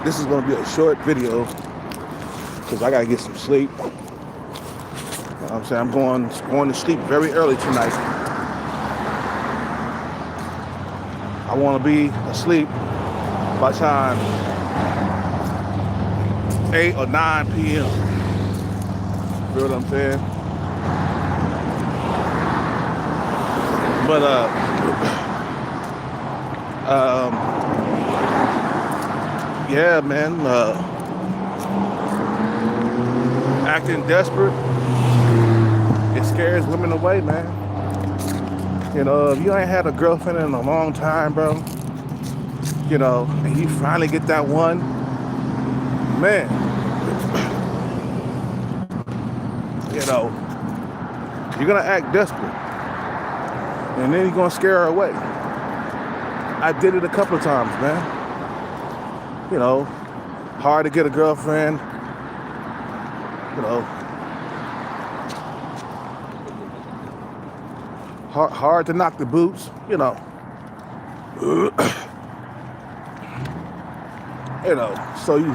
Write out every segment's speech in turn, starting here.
This is gonna be a short video because I gotta get some sleep. You know what I'm saying? I'm going to sleep very early tonight. I want to be asleep by the time 8 or 9 p.m. Feel what I'm saying? But yeah, man. Acting desperate, it scares women away, man. You know, if you ain't had a girlfriend in a long time, bro, you know, and you finally get that one, man, you know, you're gonna act desperate, and then you're gonna scare her away. I did it a couple of times, man. You know, hard to get a girlfriend, you know, hard to knock the boots, you know. You know, so you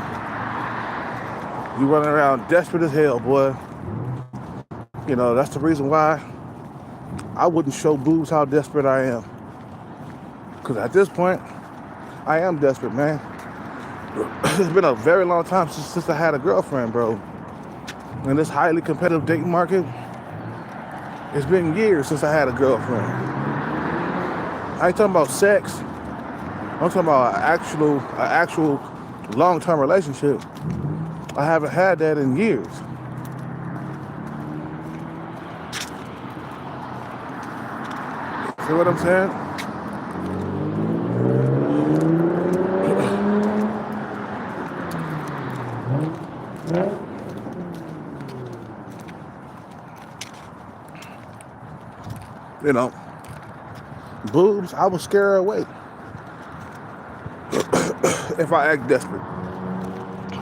running around desperate as hell, boy. You know, that's the reason why I wouldn't show boobs how desperate I am. Because at this point, I am desperate, man. It's been a very long time since I had a girlfriend, bro. In this highly competitive dating market, it's been years since I had a girlfriend. I ain't talking about sex. I'm talking about an actual long-term relationship. I haven't had that in years. See what I'm saying? You know, boobs, I will scare her away if I act desperate.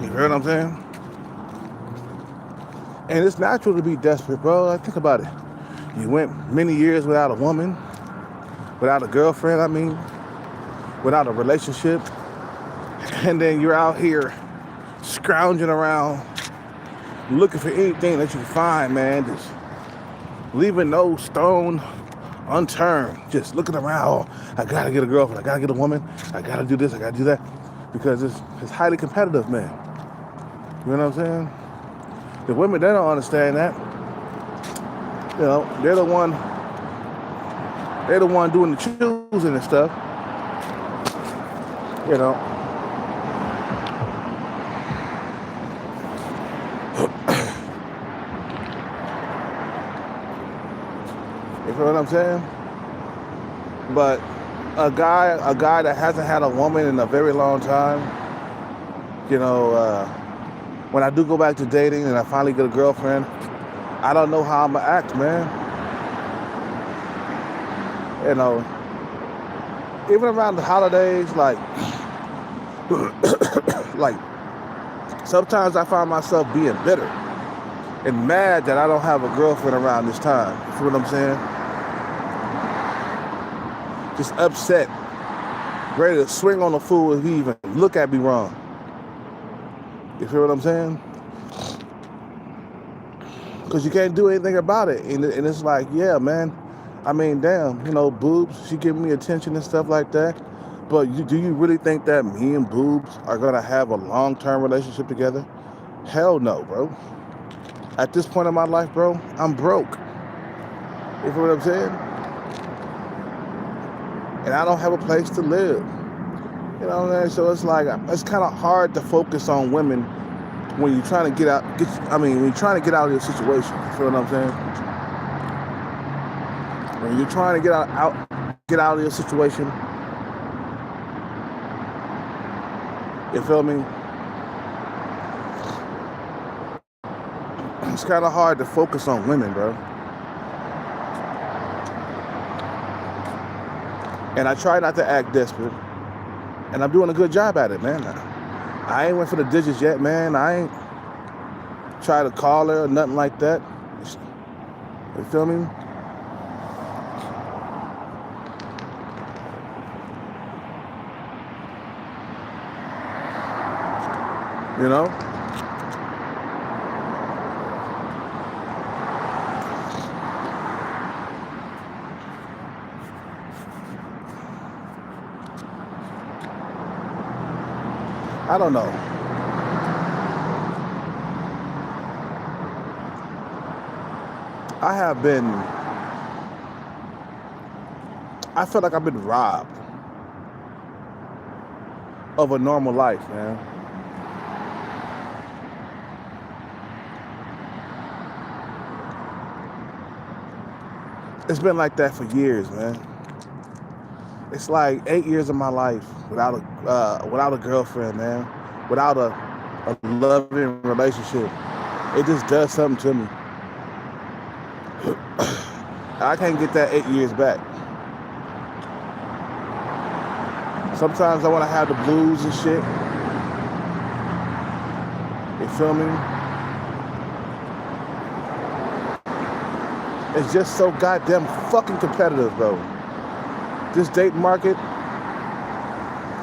You hear what I'm saying? And it's natural to be desperate, bro. Like, think about it. You went many years without a woman, without a girlfriend, without a relationship, and then you're out here scrounging around looking for anything that you can find, man. Just leaving no stone unturned. Just looking around. Oh, I gotta get a girlfriend. I gotta get a woman. I gotta do this. I gotta do that. Because it's highly competitive, man. You know what I'm saying? The women, they don't understand that. You know, they're the one doing the choosing and stuff. You know. You feel what I'm saying? But a guy that hasn't had a woman in a very long time, you know, when I do go back to dating and I finally get a girlfriend, I don't know how I'm gonna act, man. You know, even around the holidays, like, like sometimes I find myself being bitter and mad that I don't have a girlfriend around this time. You feel what I'm saying? Just upset, ready to swing on the fool if he even look at me wrong. You feel what I'm saying? Because you can't do anything about it. And it's like, yeah, man. I mean, damn, you know, boobs, she giving me attention and stuff like that. But do you really think that me and boobs are going to have a long-term relationship together? Hell no, bro. At this point in my life, bro, I'm broke. You feel what I'm saying? And I don't have a place to live. You know what I'm saying? So it's like, it's kind of hard to focus on women when you're trying to get out, when you're trying to get out of your situation. You feel what I'm saying? When you're trying to get out of your situation, you feel me? It's kind of hard to focus on women, bro. And I try not to act desperate. And I'm doing a good job at it, man. I ain't went for the digits yet, man. I ain't tried to call her or nothing like that. You feel me? You know? I don't know. I feel like I've been robbed of a normal life, man. It's been like that for years, man. It's like 8 years of my life without a girlfriend, man. Without a loving relationship. It just does something to me. I can't get that 8 years back. Sometimes I want to have the blues and shit. You feel me? It's just so goddamn fucking competitive, bro. This date market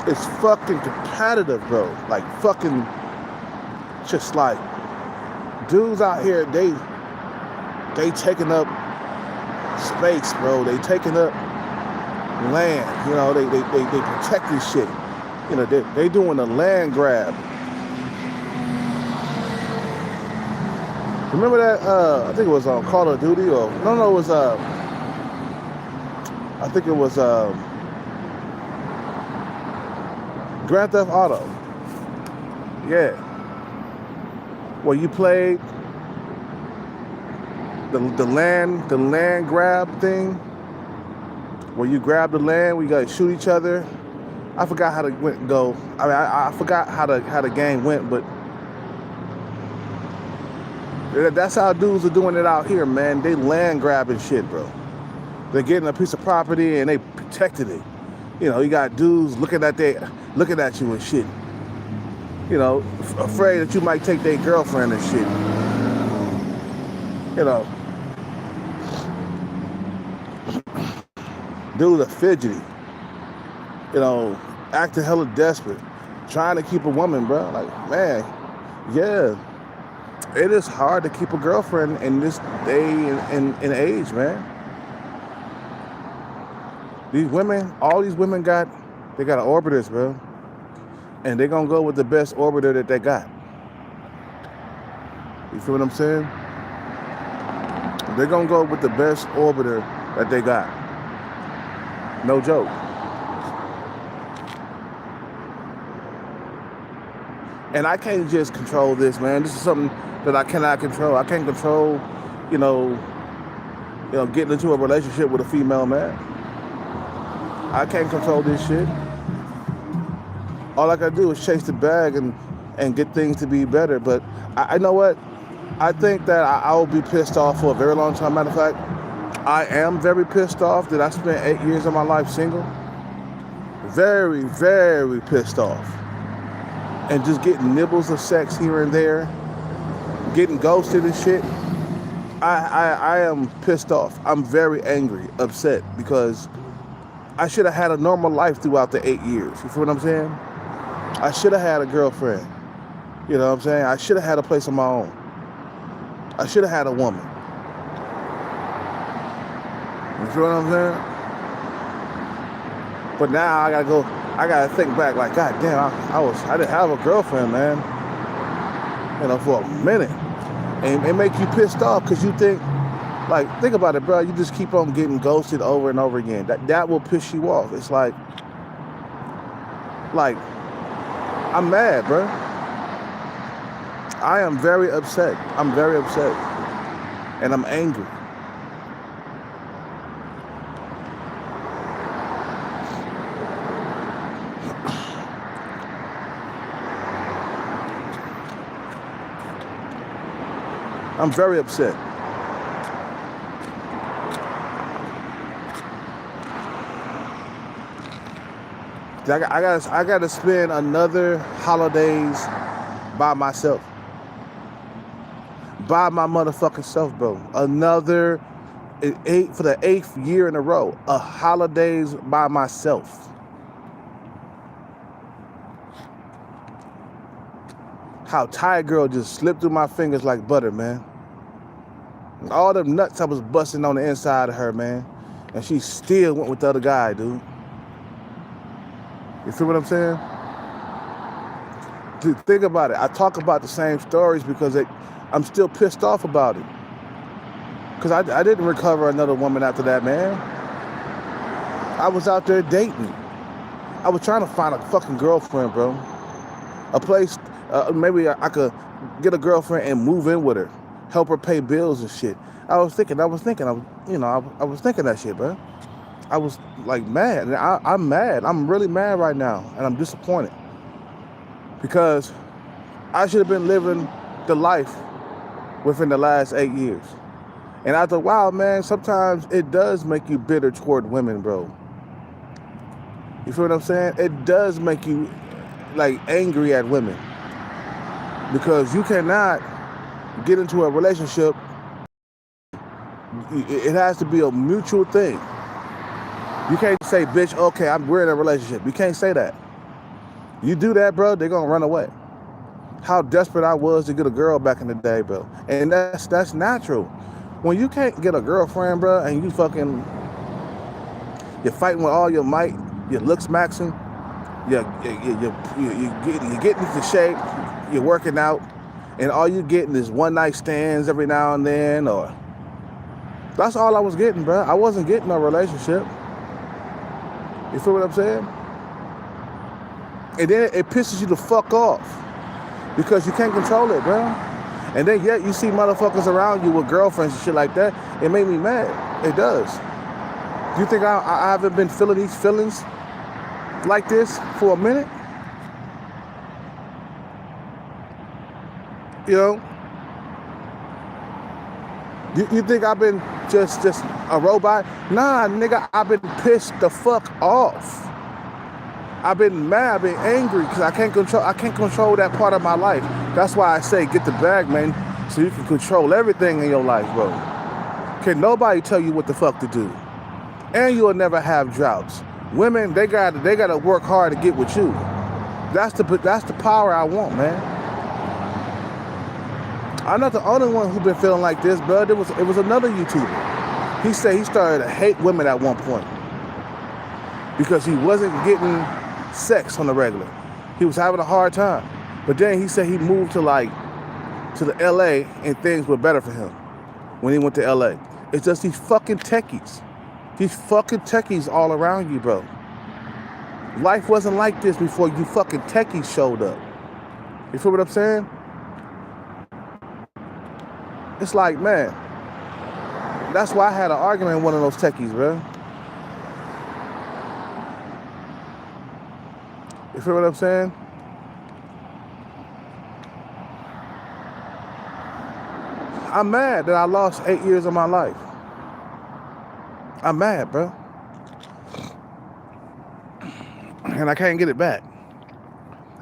is fucking competitive, bro. Like fucking, just like dudes out here, they taking up space, bro. They taking up land. You know, they protect this shit. You know, they doing a land grab. Remember that? I think it was on Call of Duty, or no, it was I think it was Grand Theft Auto. Yeah. Where you played the land grab thing, where you grab the land, where you gotta shoot each other. I forgot how to go. I mean, I forgot how the game went, but that's how dudes are doing it out here, man. They land grabbing shit, bro. They're getting a piece of property and they protected it. You know, you got dudes looking at you and shit. You know, afraid that you might take their girlfriend and shit. You know, dudes are fidgety. You know, acting hella desperate, trying to keep a woman, bro. Like, man, yeah. It is hard to keep a girlfriend in this day and age, man. These women, all these women got orbiters, bro. And they're gonna go with the best orbiter that they got. You feel what I'm saying? They're gonna go with the best orbiter that they got. No joke. And I can't just control this, man. This is something that I cannot control. I can't control, you know, getting into a relationship with a female man. I can't control this shit. All I gotta do is chase the bag and get things to be better. But I know what? I think that I will be pissed off for a very long time. Matter of fact, I am very pissed off that I spent 8 years of my life single. Very, very pissed off. And just getting nibbles of sex here and there, getting ghosted and shit. I am pissed off. I'm very angry, upset, because I should have had a normal life throughout the 8 years. You feel what I'm saying? I should have had a girlfriend. You know what I'm saying? I should have had a place of my own. I should have had a woman. You feel what I'm saying? But now I gotta think back, like, God damn, I didn't have a girlfriend, man. You know, for a minute. And it make you pissed off because you think about it, bro. You just keep on getting ghosted over and over again. That will piss you off. It's like I'm mad, bro. I am very upset. I'm very upset. And I'm angry. I'm very upset. I gotta spend another holidays by myself. By my motherfucking self, bro. For the 8th year in a row, a holidays by myself. how Tiger Girl just slipped through my fingers like butter, man. All them nuts I was busting on the inside of her, man. And she still went with the other guy, dude. You feel what I'm saying? Dude, think about it. I talk about the same stories because I'm still pissed off about it. Because I didn't recover another woman after that, man. I was out there dating. I was trying to find a fucking girlfriend, bro. A place, maybe I could get a girlfriend and move in with her. Help her pay bills and shit. I was thinking that shit, bro. I was like mad. And I'm mad. I'm really mad right now. And I'm disappointed. Because I should have been living the life within the last 8 years. And after a while, man, sometimes it does make you bitter toward women, bro. You feel what I'm saying? It does make you like angry at women. Because you cannot get into a relationship. It has to be a mutual thing. You can't say, bitch, okay, we're in a relationship. You can't say that. You do that, bro, they're gonna run away. How desperate I was to get a girl back in the day, bro. And that's natural. When you can't get a girlfriend, bro, and you're fighting with all your might, your looks maxing, you're getting into shape, you're working out, and all you're getting is one night stands every now and then, or that's all I was getting, bro. I wasn't getting a relationship. You feel what I'm saying? And then it pisses you the fuck off because you can't control it, bro. And then yet you see motherfuckers around you with girlfriends and shit like that. It made me mad. It does. Do you think I haven't been feeling these feelings like this for a minute? You know? You think I've been just a robot? Nah, nigga, I've been pissed the fuck off. I've been mad, I've been angry because I can't control that part of my life. That's why I say get the bag, man, so you can control everything in your life, bro. Can nobody tell you what the fuck to do. And you'll never have droughts. Women, they gotta work hard to get with you. That's the power I want, man. I'm not the only one who's been feeling like this, bro. It was another YouTuber. He said he started to hate women at one point because he wasn't getting sex on the regular. He was having a hard time. But then he said he moved to the LA and things were better for him when he went to LA. It's just these fucking techies. These fucking techies all around you, bro. Life wasn't like this before you fucking techies showed up. You feel what I'm saying? It's like, man, that's why I had an argument with one of those techies, bro. You feel what I'm saying? I'm mad that I lost 8 years of my life. I'm mad, bro. And I can't get it back.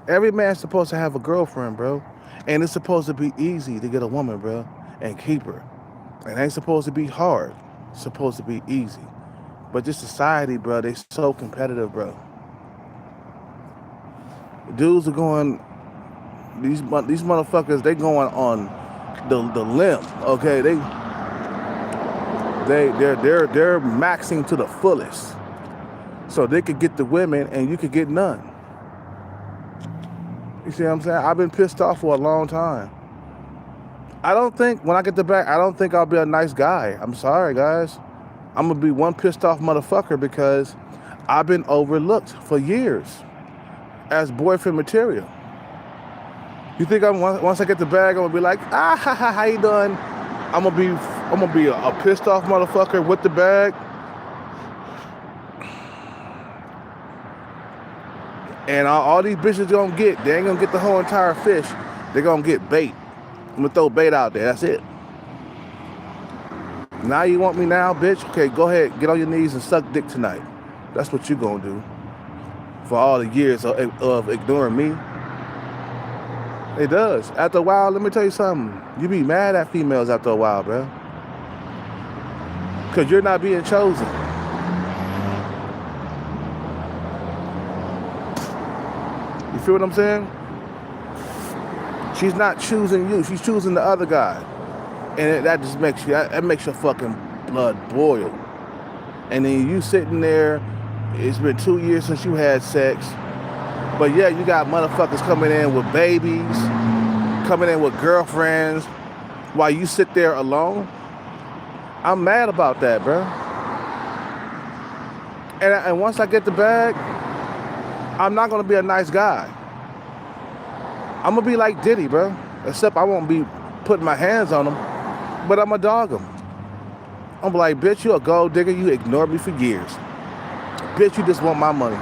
Every man's supposed to have a girlfriend, bro. And it's supposed to be easy to get a woman, bro, and keep her. It ain't supposed to be hard. It's supposed to be easy. But this society, bro, they so competitive, bro. Dudes are going, these motherfuckers, they going on the limb, okay? They're maxing to the fullest. So they could get the women and you could get none. You see what I'm saying? I've been pissed off for a long time. I don't think, when I get the back, I don't think I'll be a nice guy. I'm sorry, guys. I'm gonna be one pissed off motherfucker because I've been overlooked for years as boyfriend material. You think once I get the bag, I'm gonna be like, how you doing? I'm gonna be a pissed off motherfucker with the bag. And all these bitches gonna get, they ain't gonna get the whole entire fish. They're gonna get bait. I'm gonna throw bait out there, that's it. Now you want me now, bitch? Okay, go ahead, get on your knees and suck dick tonight. That's what you gonna do. For all the years of ignoring me. It does. After a while, let me tell you something. You be mad at females after a while, bro. Because you're not being chosen. You feel what I'm saying? She's not choosing you. She's choosing the other guy. And that just makes you, that makes your fucking blood boil. And then you sitting there, it's been 2 years since you had sex, but yeah, you got motherfuckers coming in with babies, coming in with girlfriends, while you sit there alone. I'm mad about that, bro. And once I get the bag, I'm not gonna be a nice guy. I'm gonna be like Diddy, bro. Except I won't be putting my hands on him, but I'm gonna dog him. I'm like, bitch, you a gold digger. You ignored me for years. Bitch, you just want my money.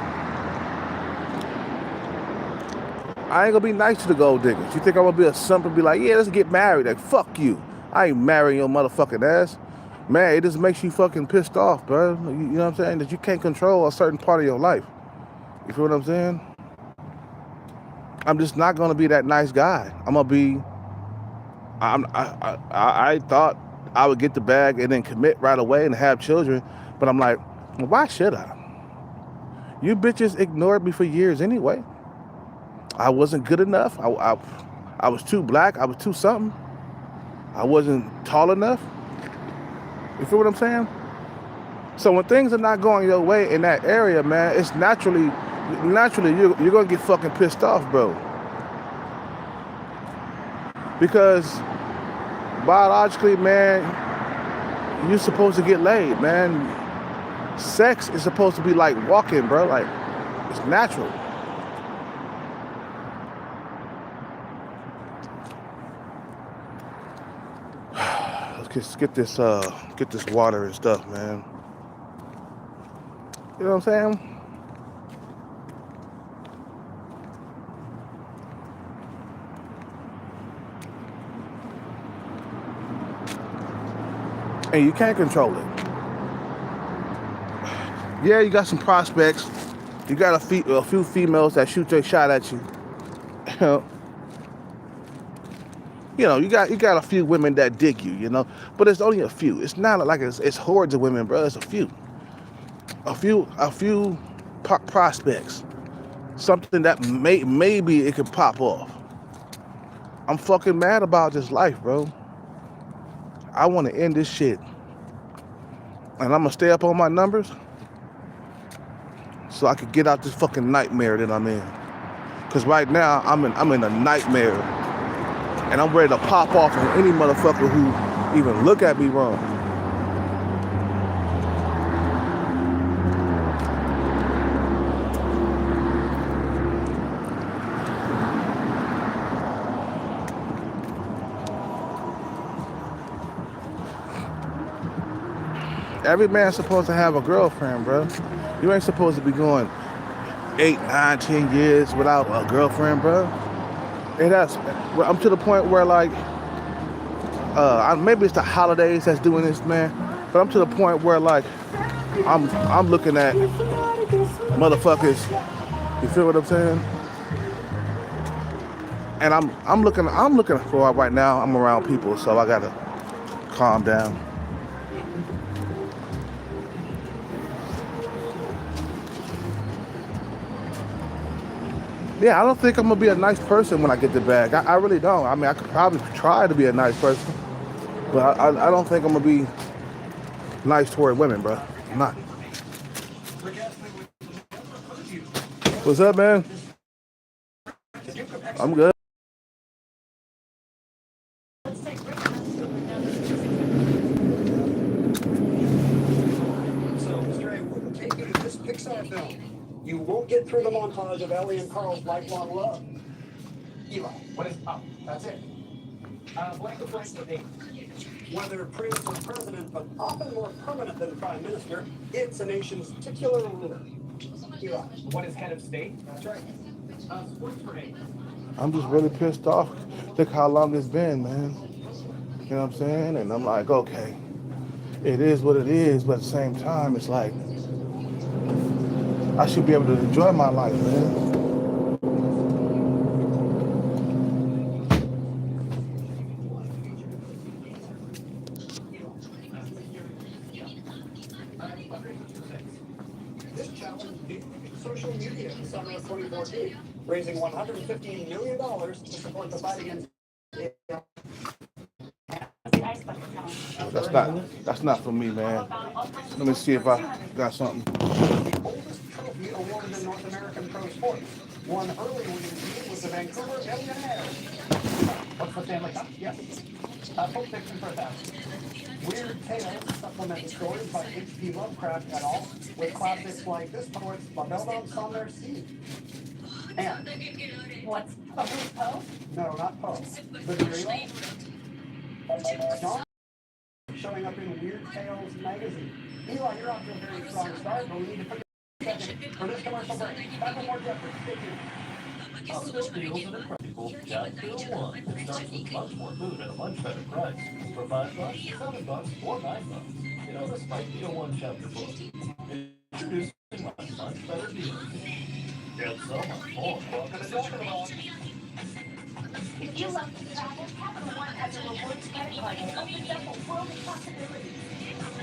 I ain't gonna be nice to the gold diggers. You think I'm gonna be a simp and be like, yeah, let's get married? Like, fuck you. I ain't marrying your motherfucking ass. Man, it just makes you fucking pissed off, bro. You know what I'm saying? That you can't control a certain part of your life. You feel what I'm saying? I'm just not gonna be that nice guy. I'm gonna be. I thought I would get the bag and then commit right away and have children, but I'm like, well, why should I? You bitches ignored me for years anyway. I wasn't good enough. I was too black. I was too something. I wasn't tall enough. You feel what I'm saying? So when things are not going your way in that area, man, it's naturally you're gonna get fucking pissed off, bro. Because biologically, man, you're supposed to get laid, man. Sex is supposed to be like walking, bro. Like, it's natural. Let's get this water and stuff, man. You know what I'm saying? And you can't control it. Yeah, you got some prospects. You got a few females that shoot their shot at you. You got a few women that dig you, but it's only a few. It's not like it's hordes of women, bro. It's a few prospects. Something that maybe it could pop off. I'm fucking mad about this life, bro. I want to end this shit, and I'm gonna stay up on my numbers so I could get out this fucking nightmare that I'm in. Cause right now I'm in a nightmare. And I'm ready to pop off on any motherfucker who even look at me wrong. Every man's supposed to have a girlfriend, bro. You ain't supposed to be going 8, 9, 10 years without a girlfriend, bro. I'm to the point where, like, maybe it's the holidays that's doing this, man. But I'm to the point where, like, I'm looking at motherfuckers. You feel what I'm saying? And I'm looking for right now. I'm around people, so I gotta calm down. Yeah, I don't think I'm gonna be a nice person when I get the bag. I really don't. I mean, I could probably try to be a nice person, but I don't think I'm gonna be nice toward women, bro. I'm not. What's up, man? I'm good. So, Mr. A, we'll take you to this Pixar film. You won't get through the montage of Ellie and Carl's lifelong love. Eli, what is up? That's it. Blank the blank the name. Whether prince or president, but often more permanent than prime minister, it's a nation's titular ruler. Eli, what is head of state? That's right. Sports for eight. I'm just really pissed off. Look how long it's been, man. You know what I'm saying? And I'm like, okay, it is what it is, but at the same time, it's like, I should be able to enjoy my life, man. This challenge debuted social media in the summer of 2014. raising $115 million to support the fight against That's not for me, man. Let me see if I got something. the oldest trophy awarded in North American pro sports. Won early when he was the Vancouver Millionaires. What's the family cup? Yes. Pulp Fiction for 1,000. Weird Tales supplemented stories by H.P. Lovecraft et al. With classics like this poet's La Belle Dame sans Merci. And What's Poe? no, not Poe. Living John showing up in Weird Tales magazine. Eli, you're off to a very strong start, but we need to put a second for this commercial break. Back with more Jeffrey. Stay tuned. Holiday deals and incredible Jack Bill 1. It starts with much more food at a much better price. For $5, $7, or $9. You know, this might be a one-chapter book. Introducing much better deals. Get so much more. Welcome to Jack Bill. If you love to travel, Capital One has a rewards credit card that opens up a world of possibilities.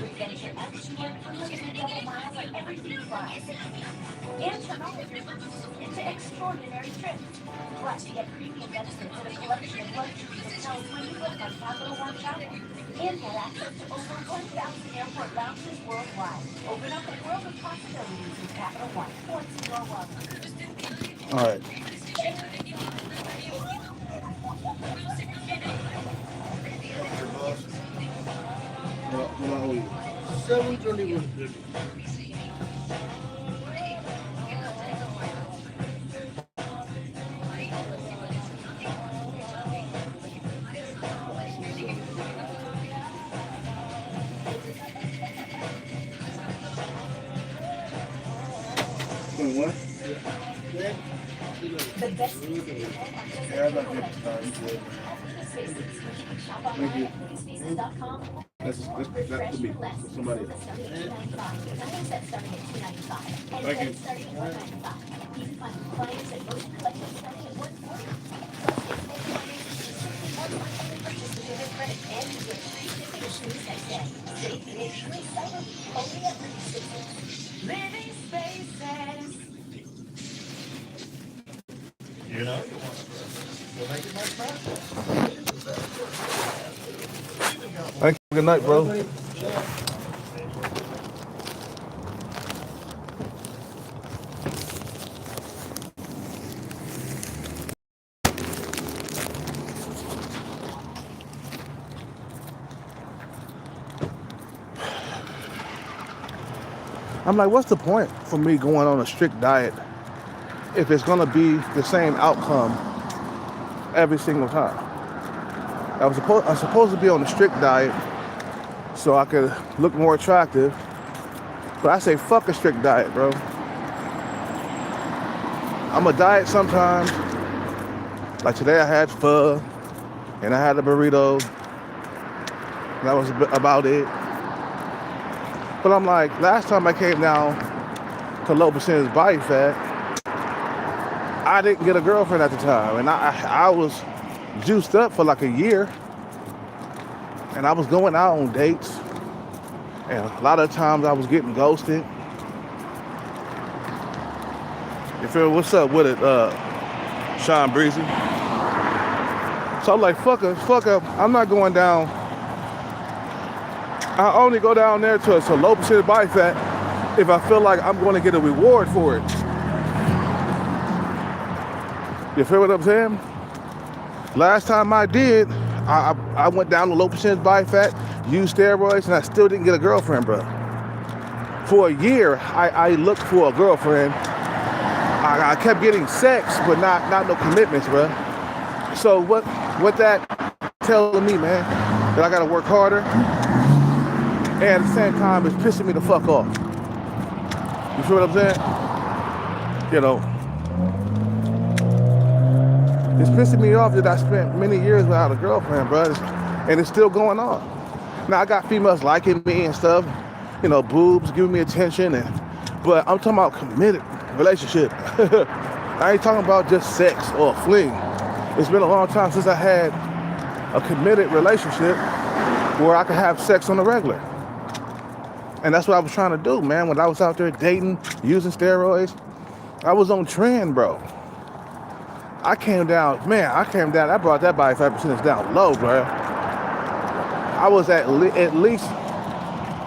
With Venture X, you earn unlimited double miles on everything you buy. And turn all of your purchases into extraordinary trips. Plus, you get premium benefits and a collection of luxuries and hotels when you book on Capital One Travel. And get access to over 1,000 airport lounges worldwide. Open up a world of possibilities with Capital One. Once you're welcome. All right. Well, 721. what? The best Yeah, I got it. Thank you. That's for me. For somebody else. Thank you. Living spaces. You know, you want to you'll make it much faster. Thank you. Good night, bro. I'm like, what's the point for me going on a strict diet if it's gonna be the same outcome every single time? I'm supposed to be on a strict diet so I could look more attractive, but I say fuck a strict diet, bro. I'm a diet sometimes. Like today I had pho and I had a burrito. And that was about it. But I'm like, last time I came down to low percentage body fat, I didn't get a girlfriend at the time. And I was juiced up for like a year. And I was going out on dates. And a lot of times I was getting ghosted. You feel, what's up with it, Sean Breezy? So I'm like, fuck up. I'm not going down. I only go down there to a low percentage body fat if I feel like I'm going to get a reward for it. You feel what I'm saying? Last time I did, I went down to low percentage body fat, used steroids, and I still didn't get a girlfriend, bro. For a year, I looked for a girlfriend. I kept getting sex, but not no commitments, bro. So what that telling me, man, that I got to work harder. And at the same time, it's pissing me the fuck off. You feel what I'm saying? You know, it's pissing me off that I spent many years without a girlfriend, bro, and it's still going on. Now, I got females liking me and stuff, you know, boobs, giving me attention, but I'm talking about committed relationship. I ain't talking about just sex or fling. It's been a long time since I had a committed relationship where I could have sex on the regular. And that's what I was trying to do, man. When I was out there dating, using steroids, I was on trend, bro. I came down, man, I brought that body fat percentage down low, bro. I was at least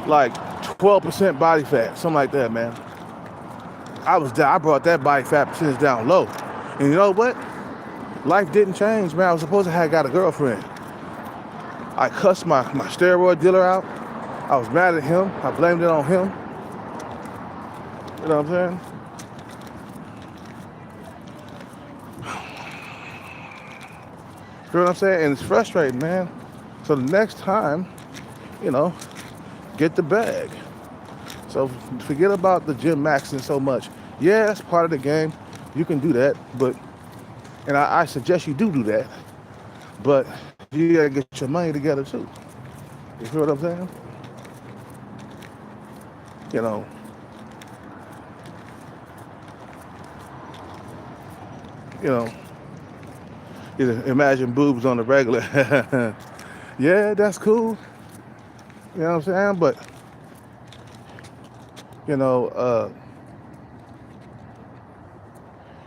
like 12% body fat, something like that, man. I brought that body fat percentage down low. And you know what? Life didn't change, man. I was supposed to have got a girlfriend. I cussed my steroid dealer out. I was mad at him. I blamed it on him. You know what I'm saying? You know what I'm saying? And it's frustrating, man. So the next time, you know, get the bag. So forget about the gym maxing so much. Yeah, that's part of the game. You can do that, and I suggest you do that. But you gotta get your money together too. You feel what I'm saying? You know. You imagine boobs on the regular. Yeah, that's cool. You know what I'm saying? But you know,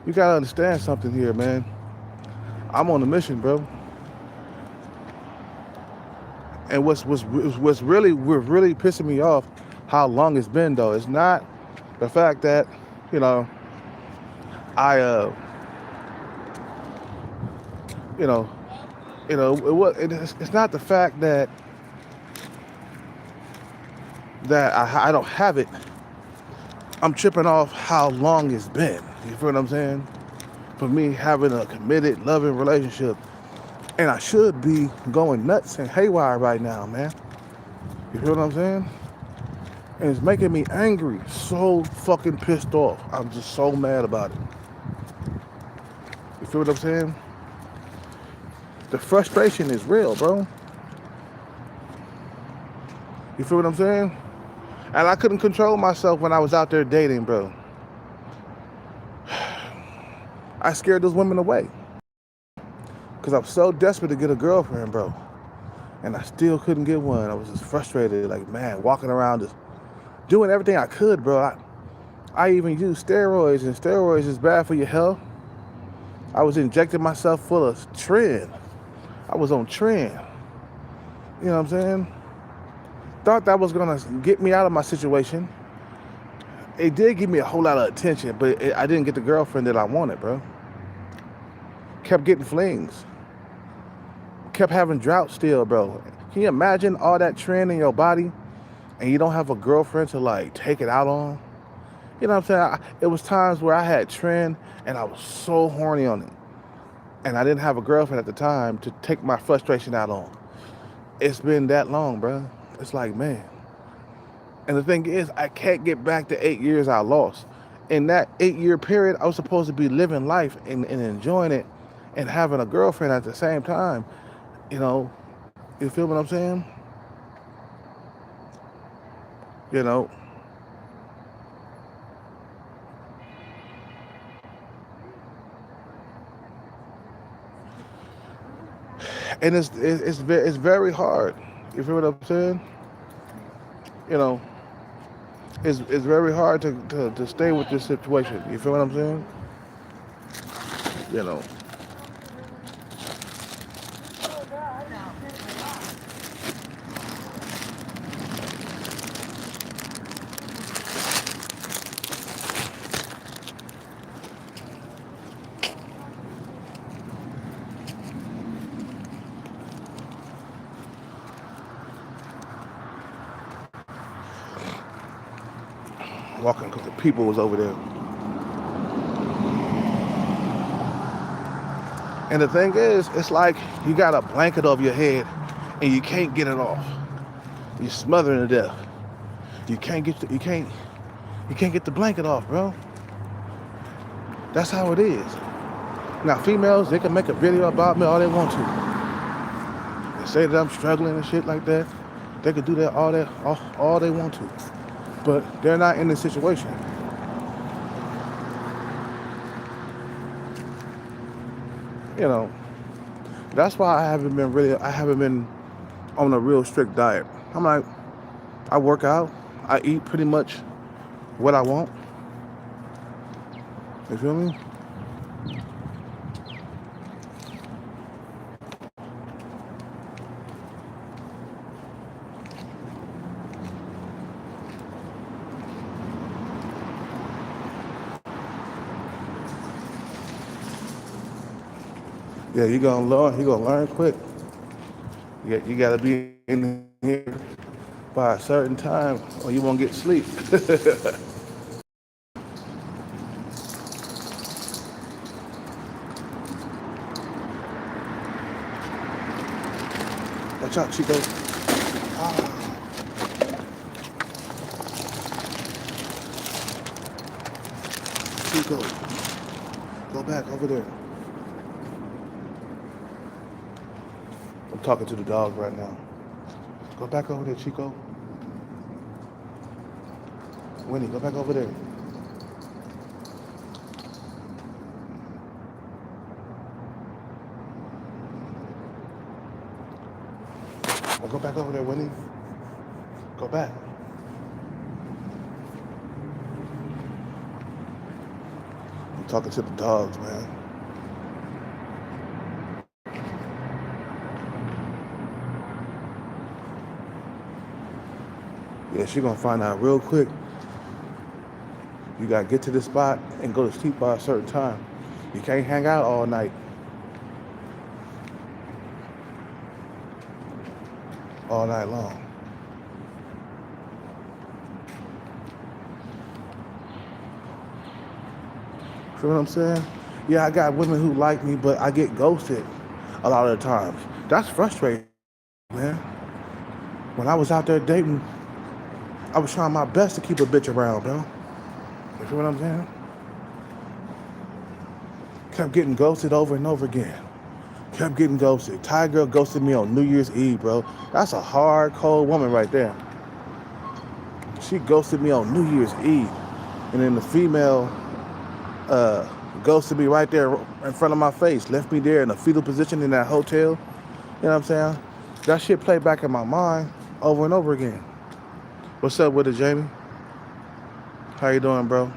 you gotta understand something here, man. I'm on a mission, bro. And what's really pissing me off, how long it's been though. It's not the fact that, you know, it's not the fact that I don't have it. I'm tripping off how long it's been. You feel what I'm saying? For me having a committed, loving relationship. And I should be going nuts and haywire right now, man. You feel what I'm saying? And it's making me angry. So fucking pissed off. I'm just so mad about it. You feel what I'm saying? The frustration is real, bro. You feel what I'm saying? And I couldn't control myself when I was out there dating, bro. I scared those women away. Because I'm so desperate to get a girlfriend, bro. And I still couldn't get one. I was just frustrated, like, man, walking around just doing everything I could, bro. I even used steroids, and steroids is bad for your health. I was injecting myself full of Tren. I was on Tren. You know what I'm saying? Thought that was gonna get me out of my situation. It did give me a whole lot of attention, but I didn't get the girlfriend that I wanted, bro. Kept getting flings. Kept having drought still, bro. Can you imagine all that Tren in your body and you don't have a girlfriend to like take it out on? You know what I'm saying? It was times where I had Tren and I was so horny on it. And I didn't have a girlfriend at the time to take my frustration out on. It's been that long, bro. It's like, man. And the thing is, I can't get back the 8 years I lost. In that 8-year period, I was supposed to be living life and enjoying it and having a girlfriend at the same time. You know, you feel what I'm saying? You know. And it's very hard. You feel what I'm saying? You know, it's very hard to stay with this situation. You feel what I'm saying? You know. Walking because the people was over there. And the thing is, it's like you got a blanket over your head and you can't get it off. You're smothering to death. You can't get the blanket off, bro. That's how it is. Now females, they can make a video about me all they want to. They say that I'm struggling and shit like that. They can do that all they want to. But they're not in this situation. You know, that's why I haven't been on a real strict diet. I'm like, I work out, I eat pretty much what I want. You feel me? Yeah, you gonna learn quick. You gotta be in here by a certain time or you won't get sleep. Watch out, Chico. Chico, go back over there. I'm talking to the dog right now. Go back over there, Chico. Winnie, go back over there. Now go back over there, Winnie. Go back. I'm talking to the dogs, man. Yeah, she gonna find out real quick. You gotta get to the spot and go to sleep by a certain time. You can't hang out all night, all night long. See what I'm saying? Yeah, I got women who like me, but I get ghosted a lot of the times. That's frustrating, man. When I was out there dating, I was trying my best to keep a bitch around, bro. You see what I'm saying? Kept getting ghosted over and over again. Kept getting ghosted. Thai girl ghosted me on New Year's Eve, bro. That's a hard, cold woman right there. She ghosted me on New Year's Eve. And then the female ghosted me right there in front of my face. Left me there in a fetal position in that hotel. You know what I'm saying? That shit played back in my mind over and over again. What's up with it, Jamie? How you doing, bro? You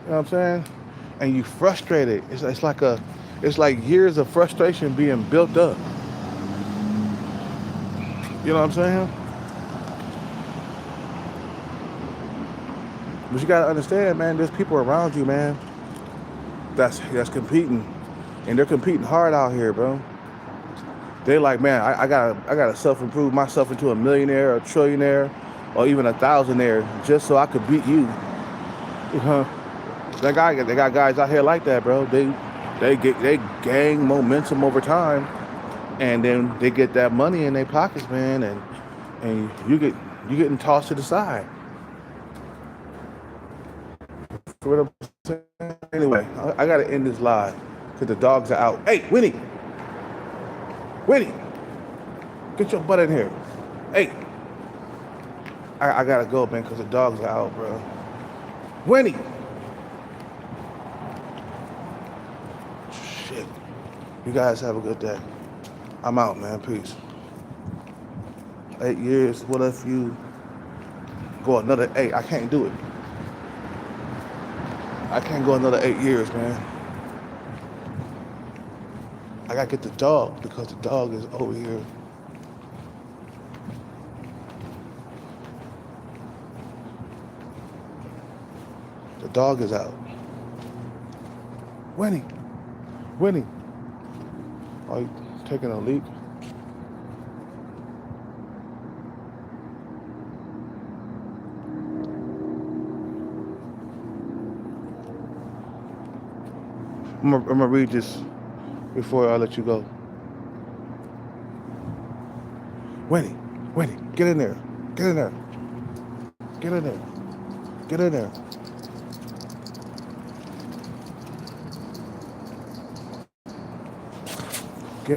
know what I'm saying? And you frustrated. It's like years of frustration being built up. You know what I'm saying? But you gotta understand, man, there's people around you, man, that's competing. And they're competing hard out here, bro. They like, man, I gotta self-improve myself into a millionaire, a trillionaire, or even a thousandaire just so I could beat you. Uh-huh. They got guys out here like that, bro. They gain momentum over time, and then they get that money in their pockets, man, and you getting tossed to the side. For what I'm saying? Anyway, I gotta end this live because the dogs are out. Hey, Winnie, get your butt in here. Hey, I gotta go, man, because the dogs are out, bro. Winnie. Shit. You guys have a good day. I'm out, man. Peace. 8 years. What if you go another 8? I can't do it. I can't go another 8 years, man. I gotta get the dog because the dog is over here. The dog is out. Winnie. Are you taking a leak? I'm gonna read this before I let you go. Winnie, get in there. Get in there. Get in there. Get in there.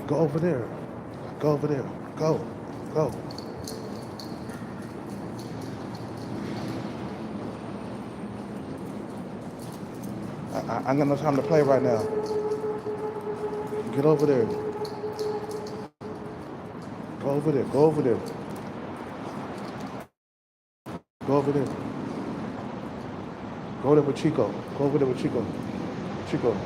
Go over there. Go over there. Go. I ain't got no time to play right now. Get over there. Go over there. Go over there. Go over there. Go over there with Chico. Go over there with Chico. Chico.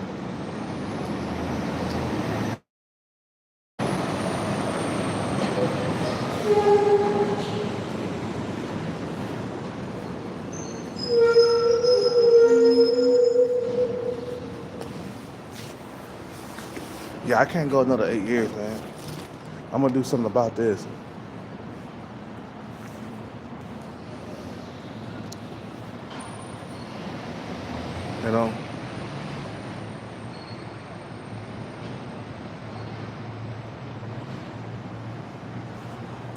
Yeah, I can't go another 8 years, man. I'm gonna do something about this. You know?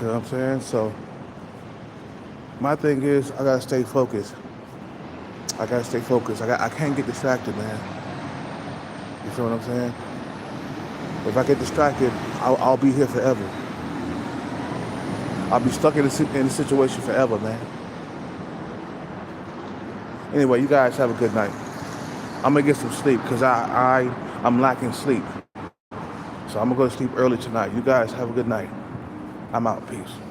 You know what I'm saying? So my thing is I gotta stay focused. I gotta stay focused. I can't get distracted, man. You feel what I'm saying? If I get distracted, I'll be here forever. I'll be stuck in the situation forever, man. Anyway, you guys have a good night. I'm gonna get some sleep because I'm lacking sleep. So I'm gonna go to sleep early tonight. You guys have a good night. I'm out. Peace.